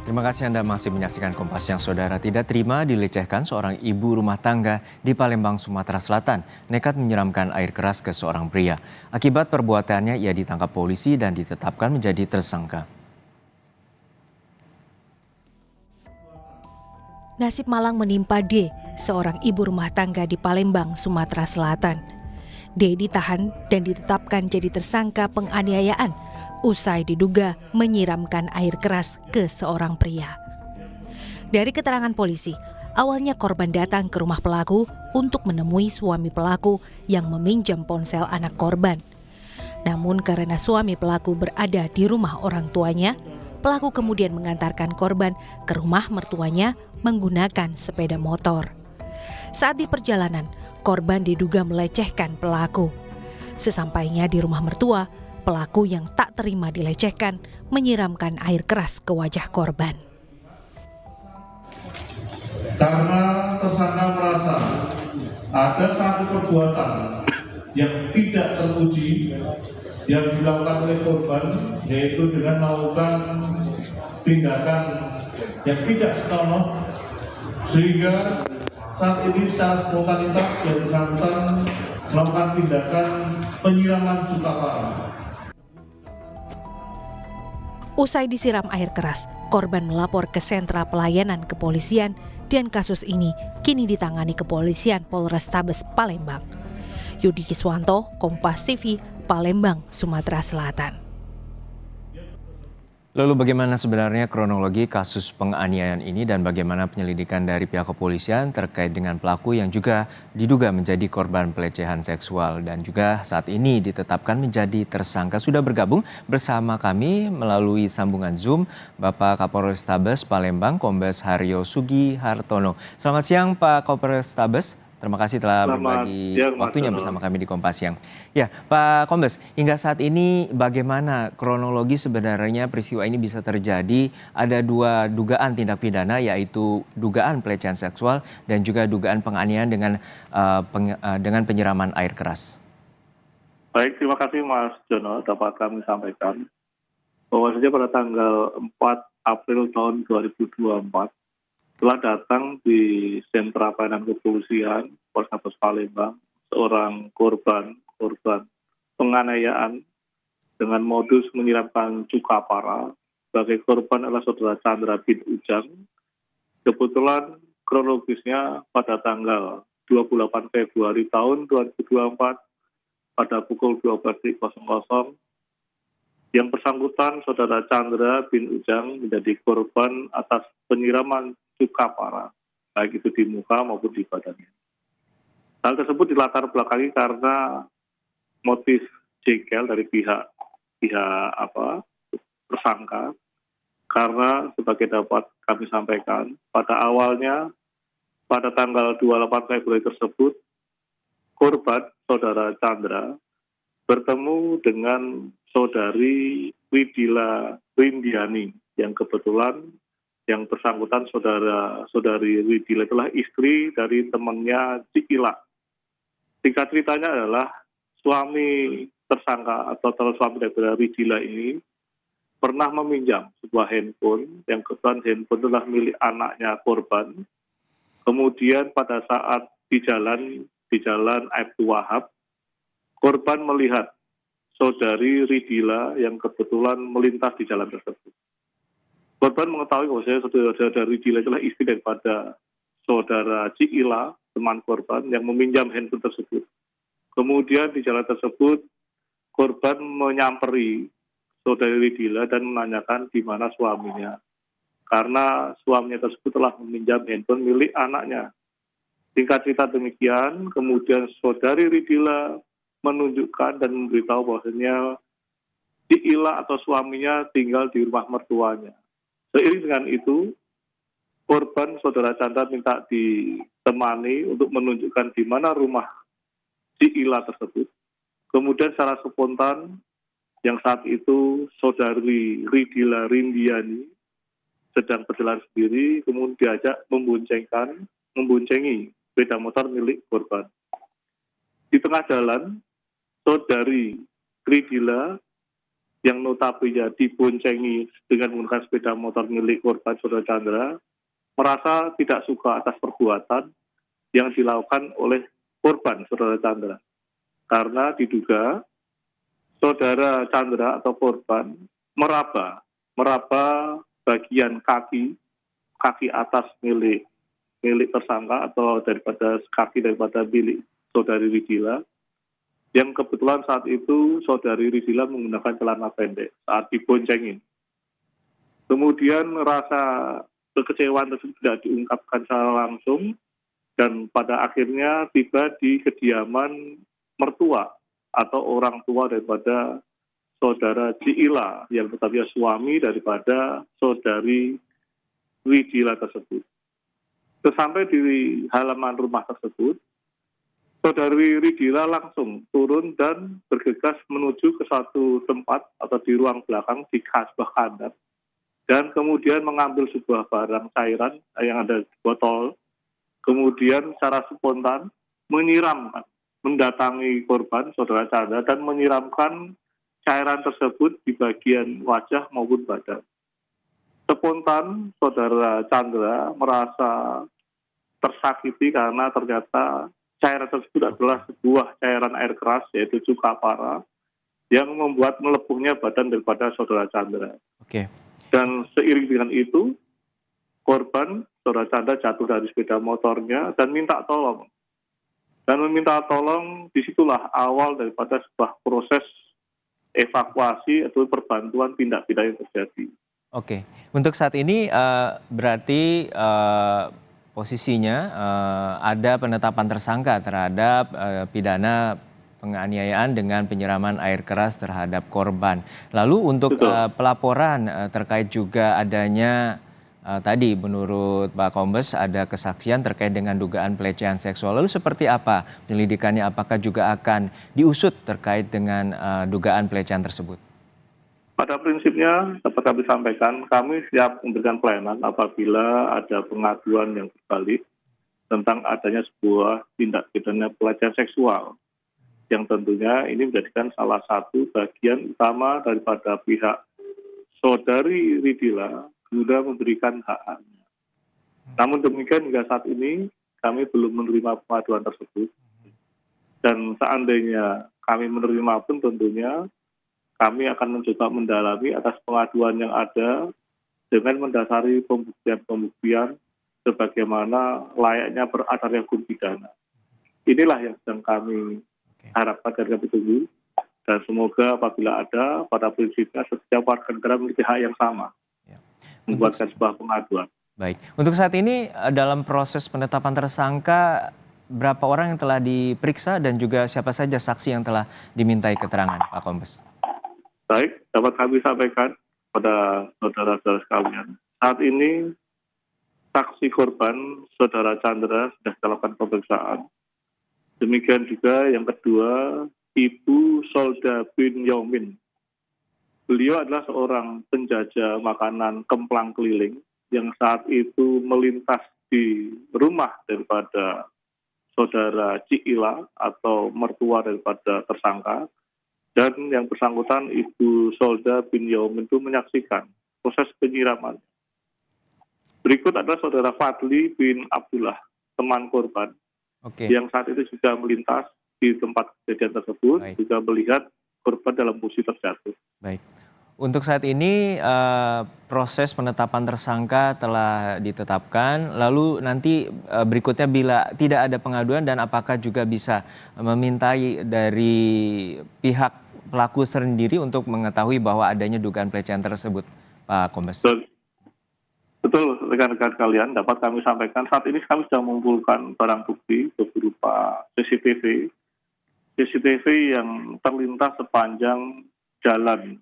Terima kasih Anda masih menyaksikan Kompas. Yang saudara tidak terima dilecehkan seorang ibu rumah tangga di Palembang, Sumatera Selatan, nekat menyiramkan air keras ke seorang pria. Akibat perbuatannya ia ditangkap polisi dan ditetapkan menjadi tersangka. Nasib malang menimpa D, seorang ibu rumah tangga di Palembang, Sumatera Selatan. D ditahan dan ditetapkan jadi tersangka penganiayaan usai diduga menyiramkan air keras ke seorang pria. Dari keterangan polisi, awalnya korban datang ke rumah pelaku untuk menemui suami pelaku yang meminjam ponsel anak korban. Namun karena suami pelaku berada di rumah orang tuanya, pelaku kemudian mengantarkan korban ke rumah mertuanya menggunakan sepeda motor. Saat di perjalanan, korban diduga melecehkan pelaku. Sesampainya di rumah mertua, pelaku yang tak terima dilecehkan menyiramkan air keras ke wajah korban. Karena tersangka merasa ada satu perbuatan yang tidak terpuji yang dilakukan oleh korban, yaitu dengan melakukan tindakan yang tidak senonoh, sehingga saat ini secara spontanitas yang bersangkutan melakukan tindakan penyiraman cuka parah. Usai disiram air keras, korban melapor ke sentra pelayanan kepolisian dan kasus ini kini ditangani kepolisian Polrestabes Palembang. Yudi Kiswanto, Kompas TV, Palembang, Sumatera Selatan. Lalu bagaimana sebenarnya kronologi kasus penganiayaan ini dan bagaimana penyelidikan dari pihak kepolisian terkait dengan pelaku yang juga diduga menjadi korban pelecehan seksual dan juga saat ini ditetapkan menjadi tersangka. Sudah bergabung bersama kami melalui sambungan Zoom Bapak Kapolrestabes Palembang Kombes Haryo Sugihartono. Selamat siang Pak Kapolrestabes. Terima kasih telah berbagi waktunya bersama kami di Kompas Siang. Ya, Pak Kombes, hingga saat ini bagaimana kronologi sebenarnya peristiwa ini bisa terjadi? Ada dua dugaan tindak pidana, yaitu dugaan pelecehan seksual dan juga dugaan penganiayaan dengan penyiraman air keras. Baik, terima kasih Mas Jono. Dapat kami sampaikan bahwasanya pada tanggal 4 April tahun 2024 telah datang di sentra pelayanan kepolisian Polrestabes Palembang seorang korban penganiayaan dengan modus menyiramkan cuka parah. Sebagai korban adalah saudara Chandra bin Ujang. Kebetulan kronologisnya pada tanggal 28 Februari tahun 2024 pada pukul 12.00 yang bersangkutan saudara Chandra bin Ujang menjadi korban atas penyiraman cuka parah, baik itu di muka maupun di badannya. Hal tersebut dilatar belakangi karena motif jengkel dari pihak tersangka, karena sebagai dapat kami sampaikan pada awalnya pada tanggal 28 Februari tersebut korban saudara Chandra bertemu dengan saudari Widila Rindiani yang kebetulan yang bersangkutan saudari Widila itulah istri dari temannya Cikila. Singkat ceritanya adalah suami tersangka atau suami dari Widila ini pernah meminjam sebuah handphone yang kebetulan handphone adalah milik anaknya korban. Kemudian pada saat di jalan Aibtu Wahab, korban melihat saudari Ridila yang kebetulan melintas di jalan tersebut. Korban mengetahui bahwa saudari Ridila adalah istri daripada saudara Cikila, teman korban yang meminjam handphone tersebut. Kemudian di jalan tersebut, korban menyamperi saudari Ridila dan menanyakan di mana suaminya. Karena suaminya tersebut telah meminjam handphone milik anaknya. Singkat cerita demikian, kemudian saudari Ridila menunjukkan dan memberitahu bahwasanya Cikila atau suaminya tinggal di rumah mertuanya. Seiring dengan itu, korban saudara Chandra minta ditemani untuk menunjukkan di mana rumah Cikila tersebut. Kemudian secara spontan, yang saat itu saudari Ridila Rindiani sedang berjalan sendiri, kemudian diajak memboncengi sepeda motor milik korban. Di tengah jalan, saudari Ridila yang notabene diboncengi dengan menggunakan sepeda motor milik korban Saudara Chandra merasa tidak suka atas perbuatan yang dilakukan oleh korban Saudara Chandra. Karena diduga Saudara Chandra atau korban meraba bagian kaki atas milik tersangka atau kaki daripada milik Saudari Ridila, yang kebetulan saat itu Saudari Ridila menggunakan celana pendek saat diboncengin. Kemudian rasa kekecewaan tersebut tidak diungkapkan secara langsung dan pada akhirnya tiba di kediaman mertua atau orang tua daripada Saudara Ciila yang tetapi suami daripada Saudari Ridila tersebut. Sesampai di halaman rumah tersebut, Saudari Ridila langsung turun dan bergegas menuju ke satu tempat atau di ruang belakang di sebelah kanan dan kemudian mengambil sebuah barang cairan yang ada di botol, kemudian secara spontan mendatangi korban Saudara Chandra dan menyiramkan cairan tersebut di bagian wajah maupun badan. Spontan Saudara Chandra merasa tersakiti karena ternyata cairan tersebut adalah sebuah cairan air keras yaitu cuka para yang membuat melepuhnya badan daripada Saudara Chandra. Oke. Dan seiring dengan itu korban Saudara Chandra jatuh dari sepeda motornya dan minta tolong. Dan meminta tolong disitulah awal daripada sebuah proses evakuasi atau perbantuan tindak pidana yang terjadi. Oke, untuk saat ini berarti posisinya ada penetapan tersangka terhadap pidana penganiayaan dengan penyiraman air keras terhadap korban. Lalu untuk pelaporan terkait juga adanya tadi menurut Pak Kombes ada kesaksian terkait dengan dugaan pelecehan seksual. Lalu seperti apa penyelidikannya? Apakah juga akan diusut terkait dengan dugaan pelecehan tersebut? Pada prinsipnya, dapat kami sampaikan, kami siap memberikan pelayanan apabila ada pengaduan yang berbalik tentang adanya sebuah tindak pidana pelecehan seksual. Yang tentunya ini menjadikan salah satu bagian utama daripada pihak Saudari Ridila guna memberikan hak-haknya. Namun demikian hingga saat ini kami belum menerima pengaduan tersebut. Dan seandainya kami menerima pun tentunya kami akan mencoba mendalami atas pengaduan yang ada dengan mendasari pembuktian-pembuktian sebagaimana layaknya beradarnya hukum pidana. Inilah yang sedang kami harapkan dan kami tunggu. Dan semoga apabila ada, pada prinsipnya setiap warga negara memiliki hak yang sama membuatkan sebuah pengaduan. Baik, untuk saat ini dalam proses penetapan tersangka, berapa orang yang telah diperiksa dan juga siapa saja saksi yang telah dimintai keterangan, Pak Kombes? Baik, dapat kami sampaikan pada saudara-saudara sekalian. Saat ini saksi korban Saudara Chandra sudah dilakukan pemeriksaan. Demikian juga yang kedua, Ibu Solda bin Yomin. Beliau adalah seorang penjajah makanan kemplang keliling yang saat itu melintas di rumah daripada Saudara Ciila atau mertua daripada tersangka. Dan yang bersangkutan Ibu Solda bin Yomin itu menyaksikan proses penyiraman. Berikut adalah Saudara Fadli bin Abdullah, teman korban, yang saat itu juga melintas di tempat kejadian tersebut, juga melihat korban dalam posisi terjatuh. Baik. Untuk saat ini proses penetapan tersangka telah ditetapkan, lalu nanti berikutnya bila tidak ada pengaduan dan apakah juga bisa memintai dari pihak pelaku sendiri untuk mengetahui bahwa adanya dugaan pelecehan tersebut, Pak Kombes? Betul, rekan-rekan kalian, dapat kami sampaikan saat ini kami sedang mengumpulkan barang bukti berupa CCTV yang terlintas sepanjang jalan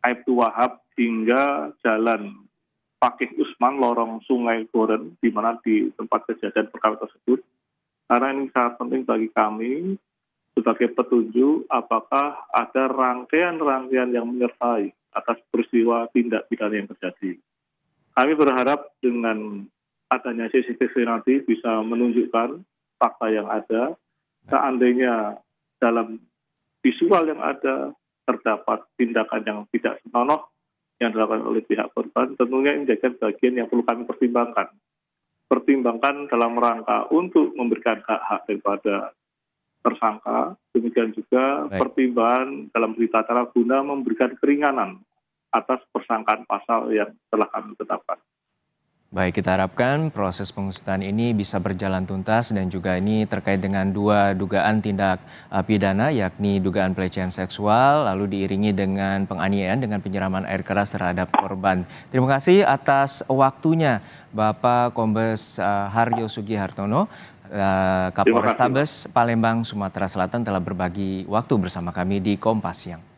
Aibtu Wahab hingga jalan Fakih Usman lorong Sungai Goren, di mana di tempat kejadian perkara tersebut. Karena ini sangat penting bagi kami sebagai petunjuk apakah ada rangkaian-rangkaian yang menyertai atas peristiwa tindak pidana yang terjadi. Kami berharap dengan adanya CCTV nanti bisa menunjukkan fakta yang ada, seandainya dalam visual yang ada terdapat tindakan yang tidak senonoh yang dilakukan oleh pihak korban, tentunya ini menjadi bagian yang perlu kami pertimbangkan. Pertimbangkan dalam rangka untuk memberikan hak-hak daripada tersangka, demikian juga Baik. pertimbangan dalam berita acara guna memberikan keringanan atas persangkaan pasal yang telah kami tetapkan. Baik, kita harapkan proses pengusutan ini bisa berjalan tuntas dan juga ini terkait dengan 2 dugaan tindak pidana, yakni dugaan pelecehan seksual lalu diiringi dengan penganiayaan dengan penyiraman air keras terhadap korban. Terima kasih atas waktunya Bapak Kombes Haryo Sugihartono, Kapolrestabes Palembang, Sumatera Selatan telah berbagi waktu bersama kami di Kompas Siang.